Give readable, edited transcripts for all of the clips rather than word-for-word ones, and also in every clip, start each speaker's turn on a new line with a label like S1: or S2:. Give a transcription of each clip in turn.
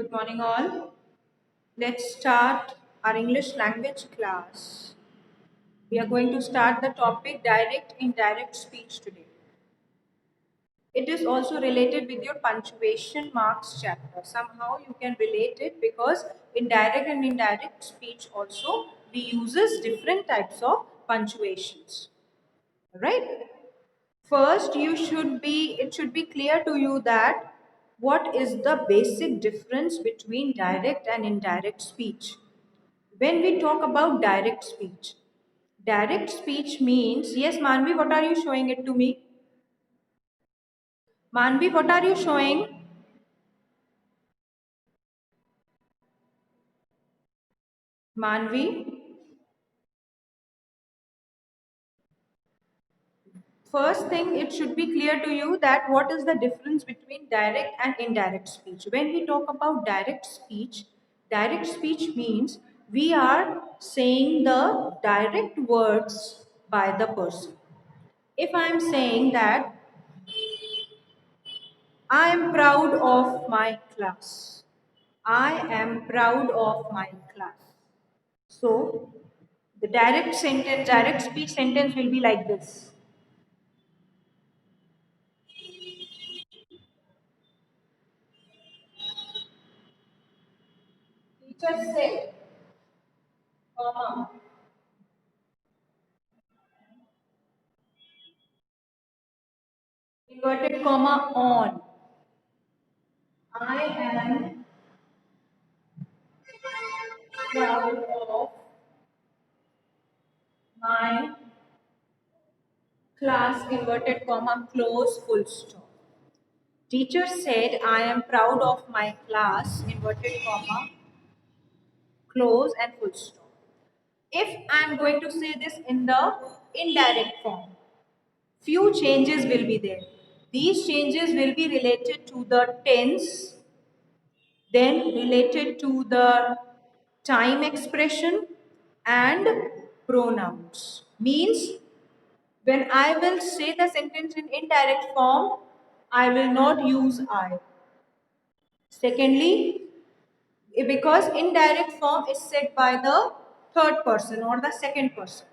S1: Good morning, all. Let's start our English language class. We are going to start the topic direct indirect speech today. It is also related with your punctuation marks chapter. Somehow you can relate it because in direct and indirect speech also we uses different types of punctuations. Right? First, it should be clear to you that what is the basic difference between direct and indirect speech. When we talk about direct speech means, yes, Manvi, what are you showing it to me? Manvi, what are you showing? Manvi? First thing, it should be clear to you that what is the difference between direct and indirect speech. When we talk about direct speech means we are saying the direct words by the person. If I am saying that I am proud of my class, I am proud of my class. So, the direct speech sentence will be like this. Teacher said, comma, inverted comma on. I am proud of my class, inverted comma, close full stop. Teacher said, I am proud of my class, inverted comma, close and full stop. If I am going to say this in the indirect form, few changes will be there. These changes will be related to the tense, then related to the time expression and pronouns. Means when I will say the sentence in indirect form, I will not use I. Secondly, because indirect form is said by the third person or the second person,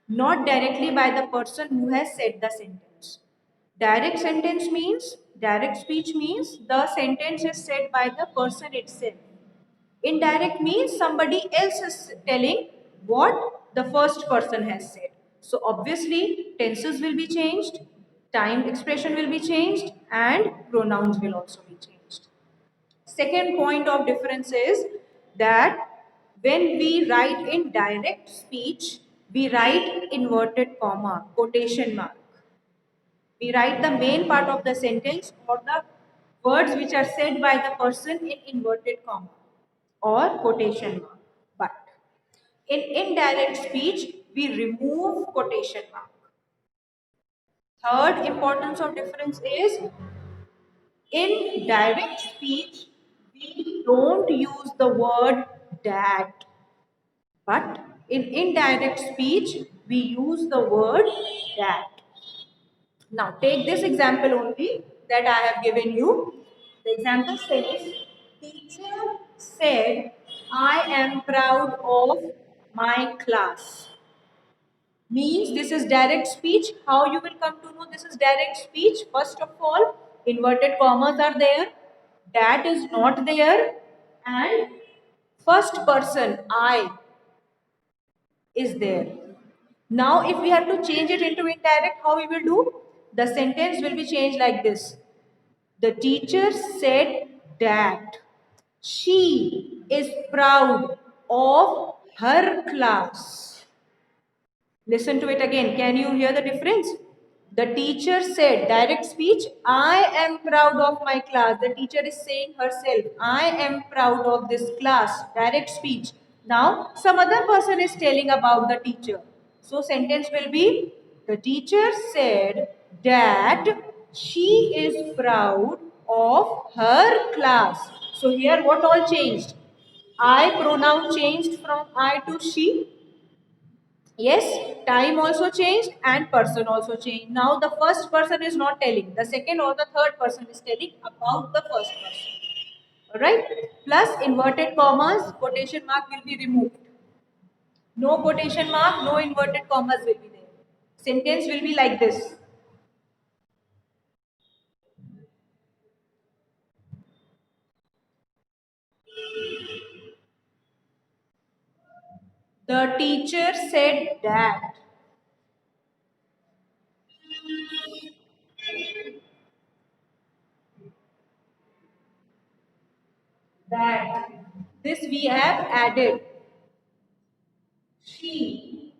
S1: not directly by the person who has said the sentence. Direct speech means the sentence is said by the person itself. Indirect means somebody else is telling what the first person has said. So obviously tenses will be changed, time expression will be changed, and pronouns will also be changed. Second point of difference is that when we write in direct speech, we write inverted comma, quotation mark. We write the main part of the sentence or the words which are said by the person in inverted comma or quotation mark. But in indirect speech, we remove quotation mark. Third importance of difference is in direct speech, we don't use the word that. But in indirect speech, we use the word that. Now take this example only that I have given you. The example says, teacher said, I am proud of my class. Means this is direct speech. How you will come to know this is direct speech? First of all, inverted commas are there. That is not there. And first person, I, is there. Now, if we have to change it into indirect, how we will do? The sentence will be changed like this. The teacher said that she is proud of her class. Listen to it again. Can you hear the difference? The teacher said, direct speech, I am proud of my class. The teacher is saying herself, I am proud of this class. Direct speech. Now, some other person is telling about the teacher. So, sentence will be, the teacher said that she is proud of her class. So, here what all changed? I pronoun changed from I to she. Yes, time also changed and person also changed. Now the first person is not telling. The second or the third person is telling about the first person. Right? Plus inverted commas, quotation mark will be removed. No quotation mark, no inverted commas will be there. Sentence will be like this. The teacher said that. That. This we have added. She.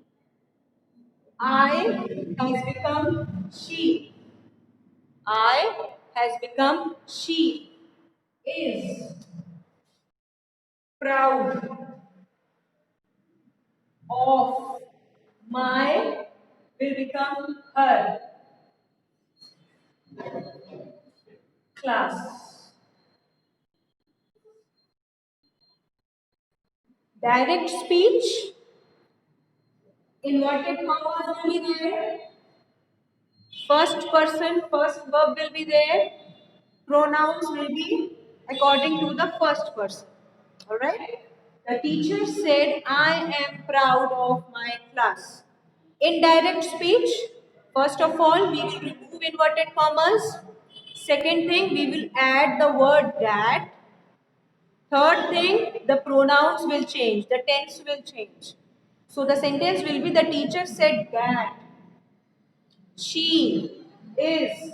S1: I has become she. I has become she. Is proud of my will become her class. Direct speech, inverted commas will be there. First person, first verb will be there. Pronouns will be according to the first person. Alright? The teacher said, I am proud of my class. Indirect speech, first of all, we will remove inverted commas. Second thing, we will add the word that. Third thing, the pronouns will change, the tense will change. So the sentence will be the teacher said that she is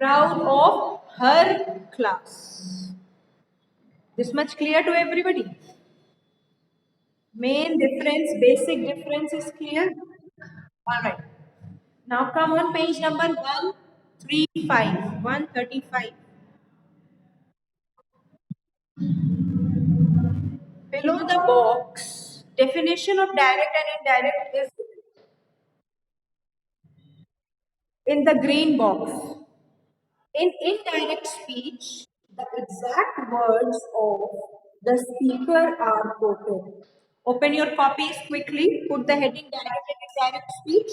S1: proud of her class. This much clear to everybody? Main difference, basic difference is clear? Alright. Now come on page number 135. 135. Below the box, definition of direct and indirect is in the green box. In indirect speech, the exact words of the speaker are quoted. Open your copies quickly. Put the heading direct and indirect speech.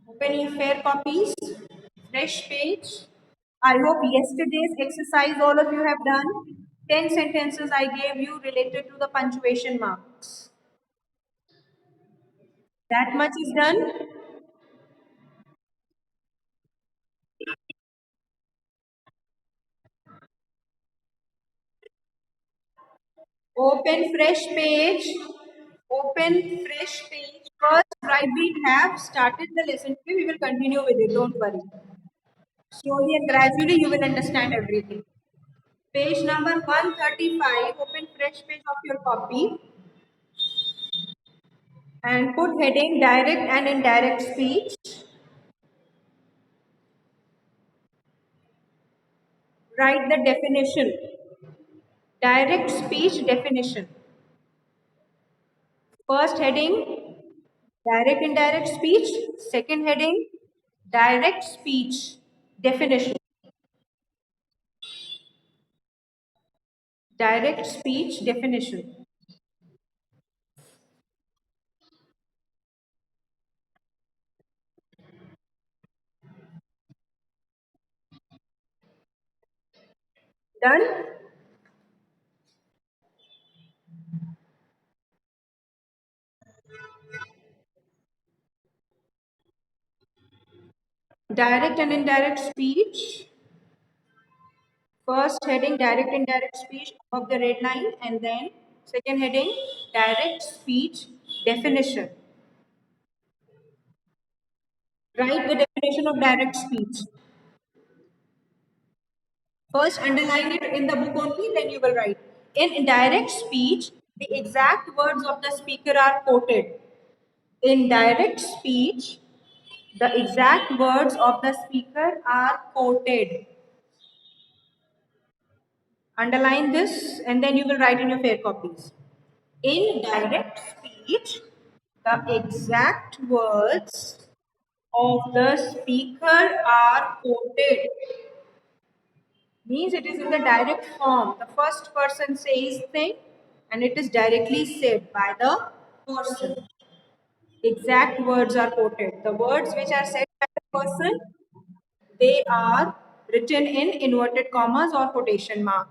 S1: Open your fair copies. Fresh page. I hope yesterday's exercise all of you have done. 10 sentences I gave you related to the punctuation marks. That much is done. Open fresh page. Open fresh page. First, right, we have started the lesson today. We will continue with it. Don't worry. Slowly and gradually, you will understand everything. Page number 135. Open fresh page of your copy and put heading direct and indirect speech. Write the definition. Direct speech definition. First heading, direct indirect speech. Second heading, direct speech definition. Direct speech definition. Done? Direct and indirect speech. First heading, direct indirect speech above the red line, and then second heading, direct speech definition. Write the definition of direct speech. First, underline it in the book only, then you will write. In direct speech, the exact words of the speaker are quoted. In direct speech, the exact words of the speaker are quoted. Underline this and then you will write in your fair copies. In direct speech, the exact words of the speaker are quoted. Means it is in the direct form. The first person says thing and it is directly said by the person. Exact words are quoted. The words which are said by the person, they are written in inverted commas or quotation mark.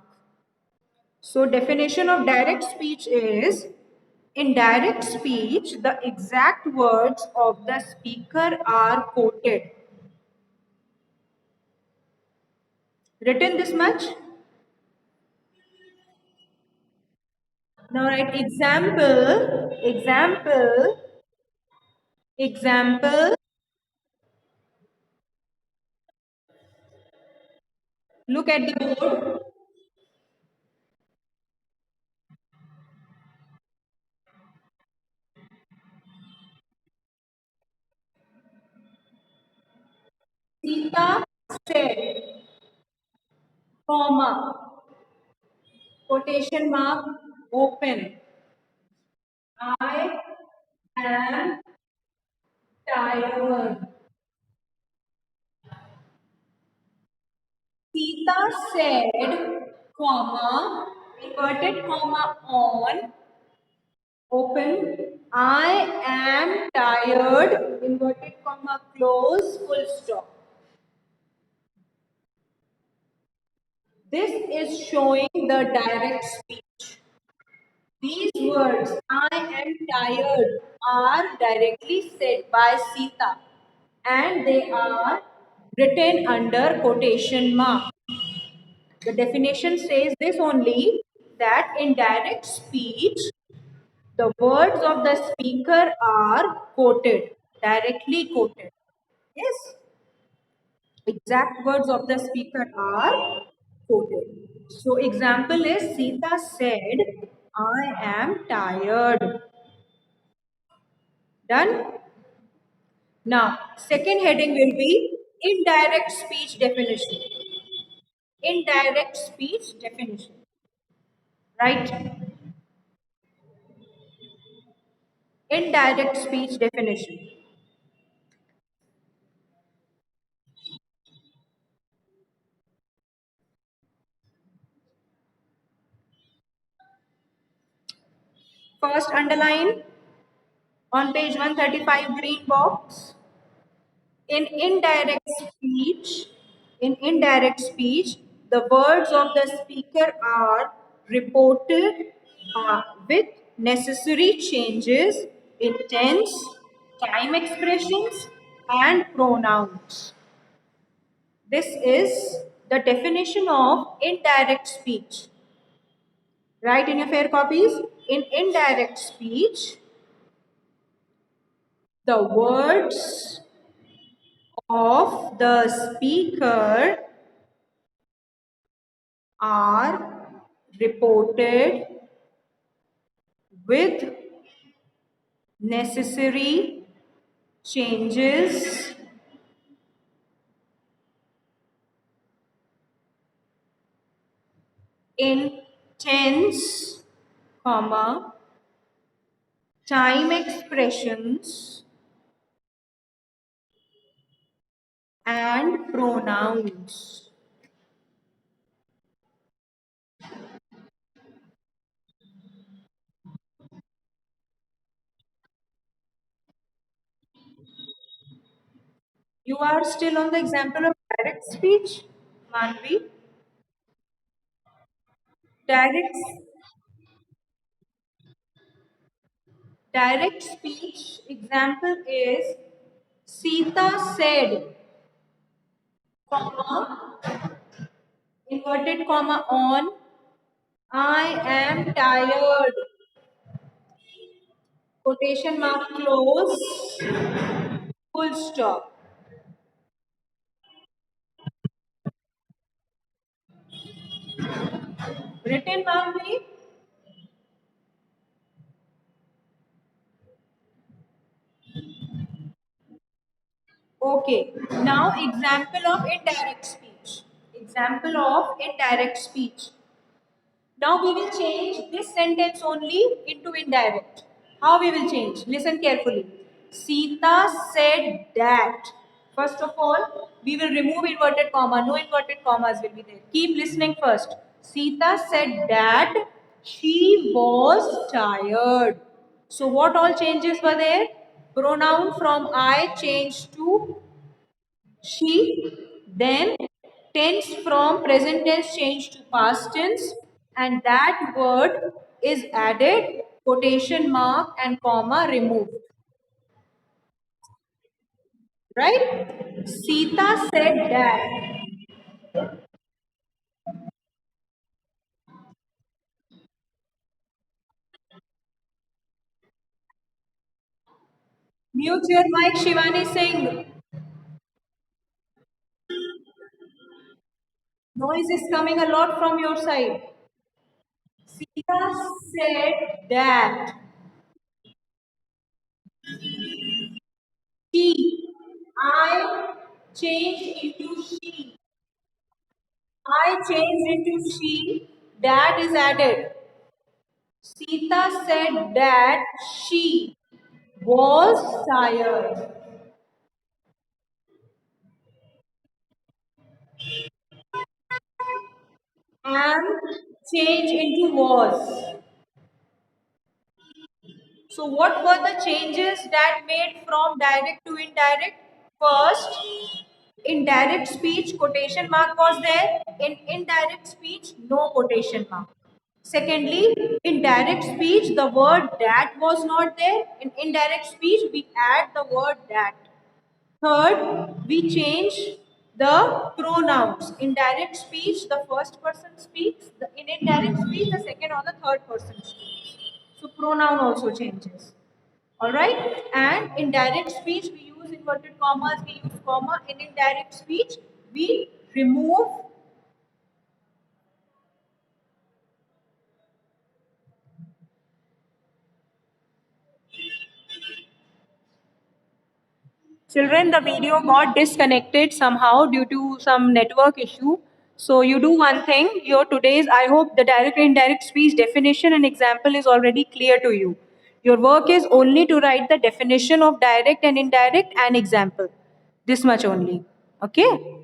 S1: So definition of direct speech is, in direct speech, the exact words of the speaker are quoted. Written this much? Now write example. Look at the board. Sita said, comma, quotation mark, open. I am tired. Sita said, comma, inverted comma on, open. I am tired, inverted comma close, full stop. This is showing the direct speech. These words, I am tired, are directly said by Sita and they are written under quotation mark. The definition says this only, that in direct speech, the words of the speaker are quoted, directly quoted. Yes, exact words of the speaker are quoted. So, example is Sita said, I am tired. Done? Now, second heading will be indirect speech definition. Indirect speech definition. Right? Indirect speech definition. First underline on page 135 green box. In indirect speech, in indirect speech, the words of the speaker are reported with necessary changes in tense, time expressions, and pronouns. This is the definition of indirect speech. Write in your fair copies. In indirect speech, the words of the speaker are reported with necessary changes in tense, comma, time expressions and pronouns. You are still on the example of direct speech, Manvi. Direct, direct speech example is Sita said, comma, inverted comma on, I am tired, quotation mark close, full stop. Written Manvi? Okay. Now example of indirect speech. Example of indirect speech. Now we will change this sentence only into indirect. How we will change? Listen carefully. Sita said that. First of all, we will remove inverted comma. No inverted commas will be there. Keep listening first. Sita said that she was tired. So what all changes were there? Pronoun from I changed to she. Then tense from present tense changed to past tense, and that word is added, quotation mark and comma removed. Right? Sita said that. Mute your mic, Shivani Singh. Noise is coming a lot from your side. Sita said that she, I changed into she. I changed into she. That is added. Sita said that she was tired and changed into was. So, what were the changes that made from direct to indirect? First, in direct speech, quotation mark was there. In indirect speech, no quotation mark. Secondly, in direct speech, the word that was not there. In indirect speech, we add the word that. Third, we change the pronouns. In direct speech, the first person speaks. In indirect speech, the second or the third person speaks. So pronoun also changes. Alright? And in direct speech, we use inverted commas, we use comma. In indirect speech, we remove. Children, the video got disconnected somehow due to some network issue. So you do one thing. Your today's, I hope the direct and indirect speech definition and example is already clear to you. Your work is only to write the definition of direct and indirect and example. This much only. Okay?